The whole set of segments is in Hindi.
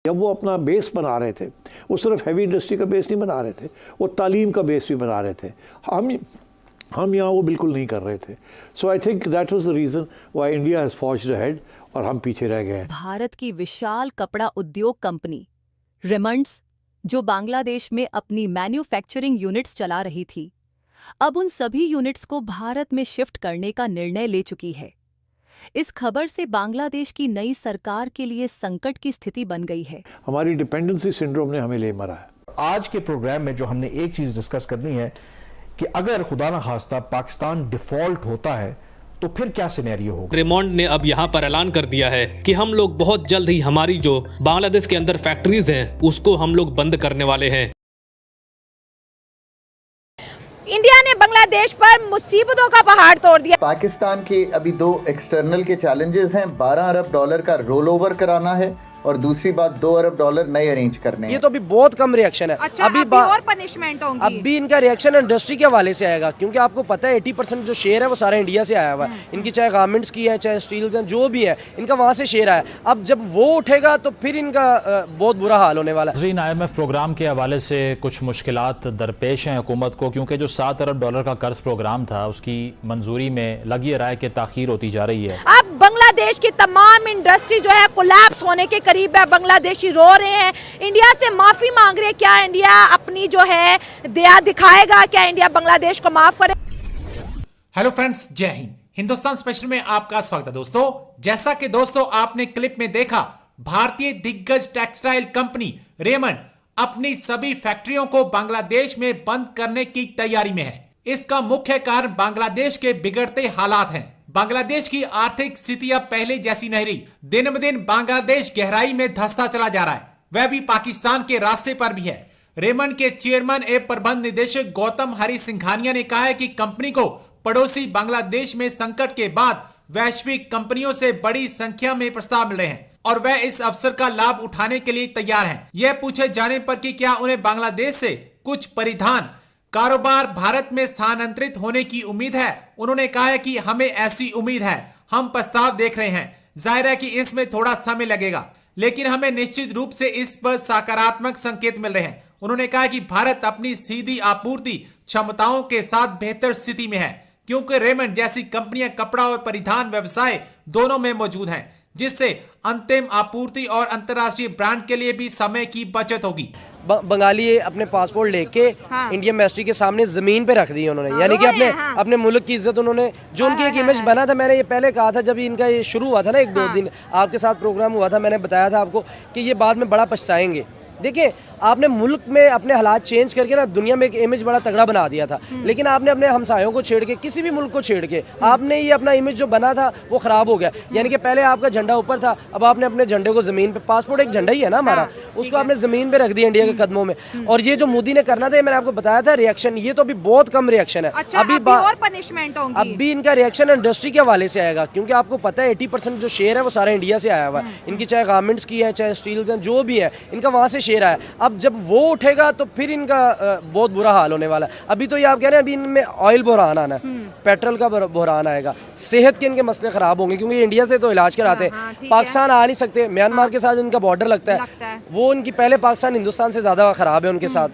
जब वो अपना बेस बना रहे थे, वो सिर्फ हैवी इंडस्ट्री का बेस नहीं बना रहे थे, वो तालीम का बेस भी बना रहे थे। हम यहाँ वो बिल्कुल नहीं कर रहे थे। So I think that was the reason why India has forged ahead और हम पीछे रह गए हैं। भारत की विशाल कपड़ा उद्योग कंपनी रेमंड्स, जो बांग्लादेश में अपनी मैन्युफैक्चरिंग यूनिट्स चला रही थी, अब उन सभी यूनिट्स को भारत में शिफ्ट करने का निर्णय ले चुकी है। इस खबर से बांग्लादेश की नई सरकार के लिए संकट की स्थिति बन गई है। हमारी डिपेंडेंसी सिंड्रोम ने हमें ले मरा है। आज के प्रोग्राम में जो हमने एक चीज डिस्कस करनी है कि अगर खुदा ना खास्ता पाकिस्तान डिफॉल्ट होता है तो फिर क्या सिनेरियो होगा। रेमंड ने अब यहाँ पर ऐलान कर दिया है कि हम लोग बहुत जल्द ही हमारी जो बांग्लादेश के अंदर फैक्ट्रीज हैं उसको हम लोग बंद करने वाले हैं। इंडिया ने बांग्लादेश पर मुसीबतों का पहाड़ तोड़ दिया। पाकिस्तान के अभी 2 एक्सटर्नल के चैलेंजेस हैं। $12 अरब का रोल ओवर कराना है और दूसरी बात $2 अरब नए अरेंज करने हैं। ये तो अभी बहुत कम रिएक्शन है। अच्छा, अभी और पनिशमेंट होंगी। अभी इनका रिएक्शन इंडस्ट्री के हवाले से आएगा, क्योंकि आपको पता है 80% जो शेयर है वो सारा इंडिया से आया हुआ है। इनकी चाहे गारमेंट्स की है, चाहे स्टील्स हैं, जो भी है इनका वहाँ से शेयर आया। अब जब वो उठेगा तो फिर इनका बहुत बुरा हाल होने वाला है। IMF प्रोग्राम के हवाले से कुछ मुश्किलात दरपेश हैं हुकूमत को, क्योंकि जो $7 अरब का कर्ज प्रोग्राम था उसकी मंजूरी में लगी रहा है कि ताखीर होती जा रही है। अब बांग्लादेश की तमाम इंडस्ट्री जो है कोलैप्स होने के करीब है। बांग्लादेशी रो रहे हैं, इंडिया से माफी मांग रहे हैं। क्या इंडिया अपनी जो है दया दिखाएगा? क्या इंडिया बांग्लादेश को माफ करे? हेलो फ्रेंड्स, जय हिंद। हिंदुस्तान स्पेशल में आपका स्वागत है दोस्तों। जैसा कि दोस्तों आपने क्लिप में देखा, भारतीय दिग्गज टेक्सटाइल कंपनी रेमंड अपनी सभी फैक्ट्रियों को बांग्लादेश में बंद करने की तैयारी में है। इसका मुख्य कारण बांग्लादेश के बिगड़ते हालात हैं। बांग्लादेश की आर्थिक स्थिति अब पहले जैसी नहीं रही। दिन ब दिन बांग्लादेश गहराई में धंसता चला जा रहा है, वह भी पाकिस्तान के रास्ते पर भी है। रेमंड के चेयरमैन एवं प्रबंध निदेशक गौतम हरि सिंघानिया ने कहा है कि कंपनी को पड़ोसी बांग्लादेश में संकट के बाद वैश्विक कंपनियों से बड़ी संख्या में प्रस्ताव मिले हैं और वह इस अवसर का लाभ उठाने के लिए तैयार हैं। यह पूछे जाने पर कि क्या उन्हें बांग्लादेश से कुछ परिधान कारोबार भारत में स्थानांतरित होने की उम्मीद है, उन्होंने कहा है कि हमें ऐसी उम्मीद है। हम प्रस्ताव देख रहे हैं। जाहिर है कि इसमें थोड़ा समय लगेगा, लेकिन हमें निश्चित रूप से इस पर सकारात्मक संकेत मिल रहे हैं। उन्होंने कहा कि भारत अपनी सीधी आपूर्ति क्षमताओं के साथ बेहतर स्थिति में है, क्योंकि रेमंड जैसी कंपनियां कपड़ा और परिधान व्यवसाय दोनों में मौजूद हैं, जिससे अंतिम आपूर्ति और अंतर्राष्ट्रीय ब्रांड के लिए भी समय की बचत होगी। बंगाली अपने पासपोर्ट लेके इंडियन मिनिस्ट्री के सामने जमीन पे रख दी उन्होंने, यानी कि अपने मुल्क की इज्जत उन्होंने, जो उनकी एक इमेज बना था। मैंने ये पहले कहा था जब इनका ये शुरू हुआ था ना, 1-2 दिन आपके साथ प्रोग्राम हुआ था, मैंने बताया था आपको कि ये बाद में बड़ा पछताएंगे। देखिए, आपने मुल्क में अपने हालात चेंज करके ना दुनिया में एक इमेज बड़ा तगड़ा बना दिया था, लेकिन आपने अपने हमसायों को छेड़ के, किसी भी मुल्क को छेड़ के आपने ये अपना इमेज जो बना था वो खराब हो गया। यानी कि पहले आपका झंडा ऊपर था, अब आपने अपने झंडे को जमीन पे, पासपोर्ट एक झंडा ही है ना हमारा, उसको आपने जमीन पे रख दिया इंडिया के कदमों में। और ये जो मोदी ने करना था, मैंने आपको बताया था रिएक्शन, ये तो अभी बहुत कम रिएक्शन है। अच्छा, अभी और पनिशमेंट होंगी। अभी इनका रिएक्शन इंडस्ट्री के हवाले से आएगा, क्योंकि आपको पता है 80% जो शेयर है वो सारा इंडिया से आया हुआ है। इनकी चाहे गारमेंट्स की है, चाहे स्टील्स हैं, जो भी है इनका वहाँ से शेयर आया। अब जब वो उठेगा तो फिर इनका बहुत बुरा हाल होने वाला है। अभी तो ये आप कह रहे हैं अभी इनमें ऑयल बहरान आना है, पेट्रोल का बहरान आएगा, सेहत के इनके मसले खराब होंगे, क्योंकि इंडिया से तो इलाज कराते हैं, पाकिस्तान आ नहीं सकते। म्यांमार के साथ इनका बॉर्डर लगता है, वो इनकी पहले पाकिस्तान हिंदुस्तान से ज़्यादा खराब है उनके साथ।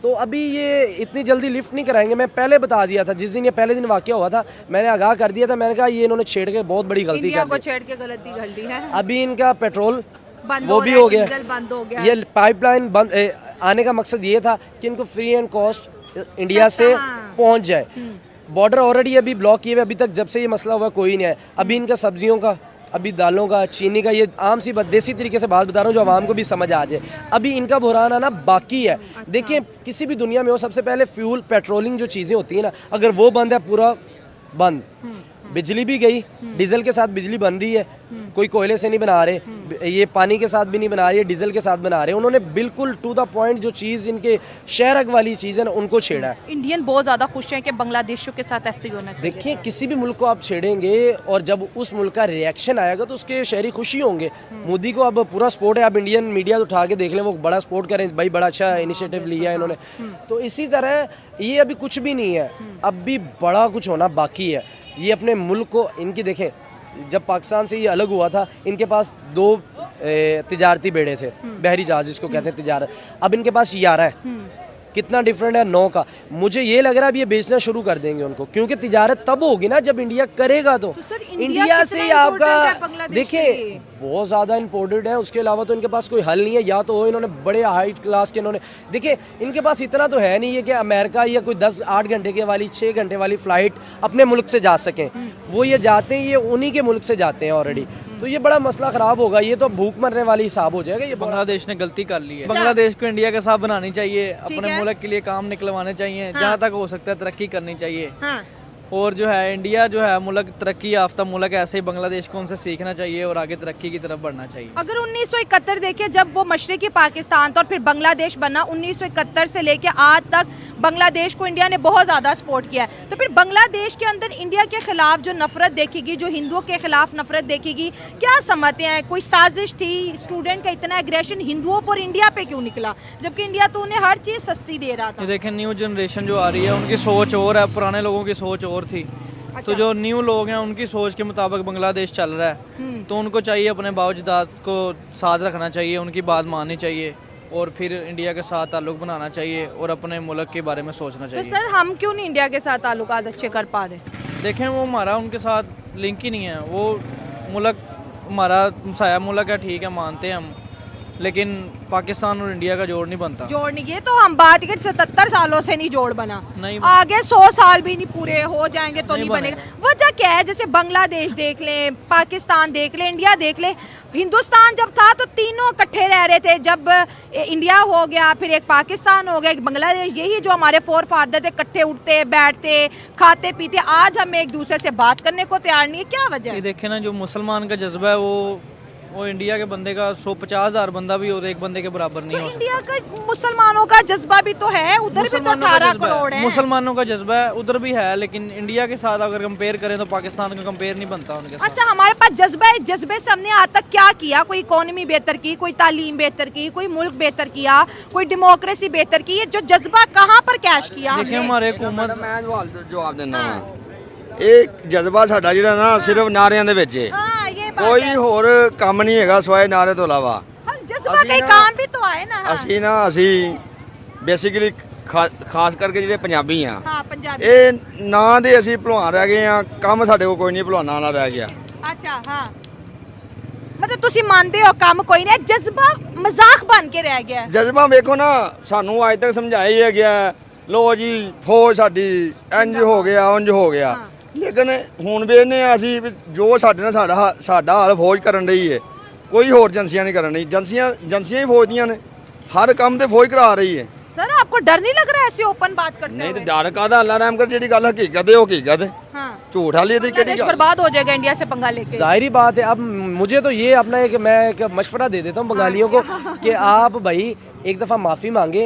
तो अभी ये इतनी जल्दी लिफ्ट नहीं कराएंगे। मैं पहले बता दिया था, जिस दिन ये पहले दिन वाक़या हुआ था मैंने आगाह कर दिया था, मैंने कहा ये इन्होंने छेड़ के बहुत बड़ी गलती कर दी है। अभी इनका पेट्रोल वो भी हो गया, बंद हो गया। ये पाइपलाइन बंद आने का मकसद ये था कि इनको फ्री एंड कॉस्ट इंडिया से पहुंच जाए। बॉर्डर ऑलरेडी अभी ब्लॉक किए हुए, अभी तक जब से ये मसला हुआ कोई नहीं है। अभी इनका सब्जियों का, अभी दालों का, चीनी का, ये आम सी देसी तरीके से बात बता रहा हूँ जो आवाम को भी समझ आ जाए। अभी इनका बहरान आना बाकी है। देखिए, किसी भी दुनिया में हो, सबसे पहले फ्यूल पेट्रोलिंग जो चीज़ें होती हैं ना, अगर वो बंद है, पूरा बंद, बिजली भी गई, डीजल के साथ बिजली बन रही है, कोई कोयले से नहीं बना रहे, ये पानी के साथ भी नहीं बना रही है, डीजल के साथ बना रहे हैं। उन्होंने बिल्कुल टू द पॉइंट जो चीज़ इनके शहरक वाली चीज़ है ना, उनको छेड़ा है। इंडियन बहुत ज़्यादा खुश हैं कि बांग्लादेशियों के साथ ऐसे ही होना चाहिए। देखिए, किसी भी मुल्क को आप छेड़ेंगे और जब उस मुल्क का रिएक्शन आएगा तो उसके शहरी खुशी होंगे। मोदी को अब पूरा सपोर्ट है। आप इंडियन मीडिया उठा के देख लें, वो बड़ा सपोर्ट करें, भाई बड़ा अच्छा इनिशिएटिव लिया है इन्होंने। तो इसी तरह ये अभी कुछ भी नहीं है, अब भी बड़ा कुछ होना बाकी है। ये अपने मुल्क को, इनकी देखें, जब पाकिस्तान से ये अलग हुआ था इनके पास 2 तिजारती बेड़े थे, बहरी जहाज जिसको कहते हैं तिजारत, अब इनके पास 11 है। कितना डिफरेंट है 9 का। मुझे ये लग रहा है अब ये बेचना शुरू कर देंगे उनको, क्योंकि तिजारत तब होगी ना जब इंडिया करेगा। तो सर, इंडिया से ही आपका देखिए के बहुत ज़्यादा इंपोर्टेड है, उसके अलावा तो इनके पास कोई हल नहीं है। या तो इन्होंने बड़े हाई क्लास के इन्होंने देखिए इनके पास इतना तो है नहीं है कि अमेरिका या कोई 10-8 घंटे के वाली 6 घंटे वाली फ़्लाइट अपने मुल्क से जा सकें। वो ये जाते हैं, ये उन्हीं के मुल्क से जाते हैं ऑलरेडी। तो ये बड़ा मसला ख़राब होगा, ये तो भूख मरने वाली हिसाब हो जाएगा। ये बांग्लादेश ने गलती कर ली है। बांग्लादेश को इंडिया के साथ बनानी चाहिए, अपने मुल्क के लिए काम निकलवाने चाहिए, जहाँ तक हो सकता है तरक्की करनी चाहिए। और जो है इंडिया जो है मुल्क तरक्की याफ्ता मुल्क, ऐसे ही बांग्लादेश को उनसे सीखना चाहिए और आगे तरक्की की तरफ बढ़ना चाहिए। अगर 1971 देखिए जब वो मशरकी पाकिस्तान था और फिर बांग्लादेश बना, 1971 से लेके आज तक बांग्लादेश को इंडिया ने बहुत ज़्यादा सपोर्ट किया है। तो फिर बांग्लादेश के अंदर इंडिया के खिलाफ जो नफरत देखेगी, जो हिंदुओं के खिलाफ नफरत देखेगी, क्या समझते हैं? कोई साजिश थी? स्टूडेंट का इतना एग्रेशन हिंदुओं पर इंडिया पे क्यों निकला, जबकि इंडिया तो उन्हें हर चीज़ सस्ती दे रहा था? देखें न्यू जनरेशन जो आ रही है उनकी सोच और है, पुराने लोगों की सोच और थी। तो जो न्यू लोग हैं उनकी सोच के मुताबिक बांग्लादेश चल रहा है, तो उनको चाहिए अपने बावजदाद को साथ रखना चाहिए, उनकी बात माननी चाहिए और फिर इंडिया के साथ ताल्लुक बनाना चाहिए और अपने मुल्क के बारे में सोचना चाहिए। तो सर हम क्यों नहीं इंडिया के साथ ताल्लुकात अच्छे कर पा रहे? देखें वो हमारा उनके साथ लिंक ही नहीं है। वो मुल्क हमारा हमसाया मुल्क है, ठीक है, मानते हैं हम, लेकिन पाकिस्तान और इंडिया का जोड़ नहीं बनता। जोड़ नहीं, ये तो हम बात करें 77 सालों से नहीं जोड़ बना, नहीं आगे 100 साल भी नहीं पूरे हो जाएंगे तो नहीं बनेगा। वजह क्या है? जैसे बांग्लादेश देख ले, पाकिस्तान देख ले, इंडिया देख ले। हिंदुस्तान जब था तो तीनों इकट्ठे रह रहे थे, जब इंडिया हो गया फिर एक पाकिस्तान हो गया, एक बांग्लादेश, यही जो हमारे फोर फादर थे, इकट्ठे उठते बैठते खाते पीते। आज हम एक दूसरे से बात करने को तैयार नहीं है, क्या वजह है? देखे ना, जो मुसलमान का जज्बा है वो इंडिया के बंदे का 150,000 बंदा भी और एक बंदे के बराबर नहीं हो सकता। इंडिया का मुसलमानों का जज्बा भी तो है, उधर भी तो 18 करोड़ है। मुसलमानों का जज्बा है उधर भी है, लेकिन इंडिया के साथ अगर कंपेयर करें तो पाकिस्तान का कंपेयर नहीं बनता उनके साथ। अच्छा, हमारे पास जज्बा है, जज्बे से हमने आज तक क्या किया? कोई इकोनॉमी बेहतर की, कोई तालीम बेहतर की, कोई मुल्क बेहतर किया, कोई डेमोक्रेसी बेहतर की? ये जो जज्बा कहाँ पर कैश किया? देखिए हमारे हुकूमत जवाब देना एक जज्बा साडा जिहड़ा ना सिर्फ नारियां दे विच है, कोई होर काम नहीं हैगा सिवाय नारे तो इलावा। जज्बा कई काम भी तो आए ना। ਅਸੀਂ ਬੇਸਿਕਲੀ ਖਾਸ ਕਰਕੇ ਜਿਹੜੇ ਪੰਜਾਬੀ ਆ, ਹਾਂ ਪੰਜਾਬੀ, ਇਹ ਨਾਂ ਦੇ ਅਸੀਂ ਭਲਵਾਨ ਰਹਿ ਗਏ ਆ, ਕੰਮ ਸਾਡੇ ਕੋਲ ਕੋਈ ਨਹੀਂ, ਭਲਵਾਨਾਂ ਨਾਲ ਰਹਿ ਗਿਆ। ਅੱਛਾ, ਹਾਂ, ਮਤਲਬ ਤੁਸੀਂ ਮੰਨਦੇ ਹੋ ਕੰਮ ਕੋਈ ਨਹੀਂ, ਜਜ਼ਬਾ ਮਜ਼ਾਕ ਬਣ ਕੇ ਰਹਿ ਗਿਆ। ਜਜ਼ਬਾ ਵੇਖੋ ਨਾ, ਸਾਨੂੰ ਅੱਜ ਤੱਕ ਸਮਝਾਇਆ ਗਿਆ ਲੋ ਜੀ ਫੌਜ ਸਾਡੀ ਇੰਜ ਹੋ ਗਿਆ ਉਂਝ ਹੋ ਗਿਆ, ਲੇਕਿਨ ਹੁਣ ਵੇਖਦੇ ਆ ਅਸੀਂ ਜੋ ਸਾਡੇ ਨਾਲ ਸਾਡਾ ਹਾਲ ਫੌਜ ਕਰਨ ਰਹੀ ਹੈ, ਕੋਈ ਹੋਰ ਏਜੰਸੀਆਂ ਨਹੀਂ ਕਰਨ ਰਹੀ। ਏਜੰਸੀਆਂ ਹੀ ਫੌਜ ਦੀਆਂ ਨੇ, ਹਰ ਕੰਮ ਤੇ ਫੌਜ ਕਰਾ ਰਹੀ ਹੈ। सर आपको डर नहीं लग रहा है ऐसे ओपन बात करते नहीं हुए? तो डर कादा, अल्लाह रहम कर, जेडी गल हकीकत है वो हकीकत है, हाँ, झूठ वाली दी केड़ी देश गल। बर्बाद हो जाएगा इंडिया से पंगा लेके। जाहिर बात है। अब मुझे तो ये अपना मैं एक मशवरा दे देता हूँ बंगालियों को कि आप भाई एक दफ़ा माफ़ी मांगे